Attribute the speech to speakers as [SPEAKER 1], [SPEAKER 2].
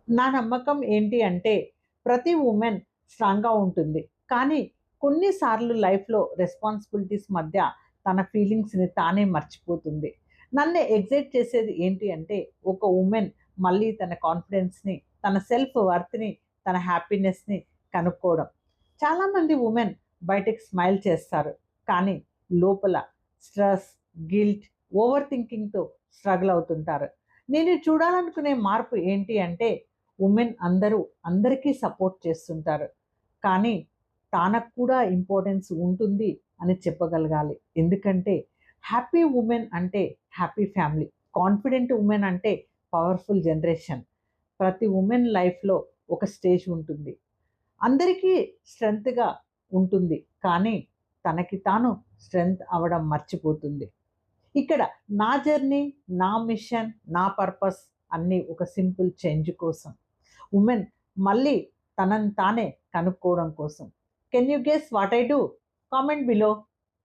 [SPEAKER 1] నా నమ్మకం ఏంటి అంటే ప్రతి ఉమెన్ స్ట్రాంగ్‌గా ఉంటుంది. కానీ కొన్నిసార్లు లైఫ్‌లో రెస్పాన్సిబిలిటీస్ మధ్య తన ఫీలింగ్స్‌ని తానే మర్చిపోతుంది. నన్ను ఎక్సైట్ చేసేది ఏంటి అంటే ఒక ఉమెన్ మళ్ళీ తన కాన్ఫిడెన్స్‌ని, తన సెల్ఫ్ వర్త్‌ని, తన హ్యాపీనెస్‌ని కనుక్కోవడం. చాలామంది ఉమెన్ బయటకి స్మైల్ చేస్తారు. కానీ లోపల స్ట్రెస్, గిల్ట్, ఓవర్ థింకింగ్‌తో స్ట్రగుల్ అవుతుంటారు. నేను చూడాలనుకునే మార్పు ఏంటి అంటే ఉమెన్ అందరికీ సపోర్ట్ చేస్తుంటారు. కానీ తనకు కూడా ఇంపార్టెన్స్ ఉంటుంది అని చెప్పగలగాలి. ఎందుకంటే హ్యాపీ వుమెన్ అంటే హ్యాపీ ఫ్యామిలీ. కాన్ఫిడెంట్ వుమెన్ అంటే పవర్‌ఫుల్ జనరేషన్. ప్రతి వుమెన్ లైఫ్‌లో ఒక స్టేజ్ ఉంటుంది. అందరికీ స్ట్రెంగ్త్‌గా ఉంటుంది. కానీ తనకి తాను స్ట్రెంగ్త్ అవ్వడం మర్చిపోతుంది. ఇక్కడ నా జర్నీ, నా మిషన్, నా పర్పస్ అన్నీ ఒక సింపుల్ చేంజ్ కోసం. వుమెన్ మళ్ళీ తనని తానే కనుక్కోవడం కోసం. Can you guess what I do? Comment below.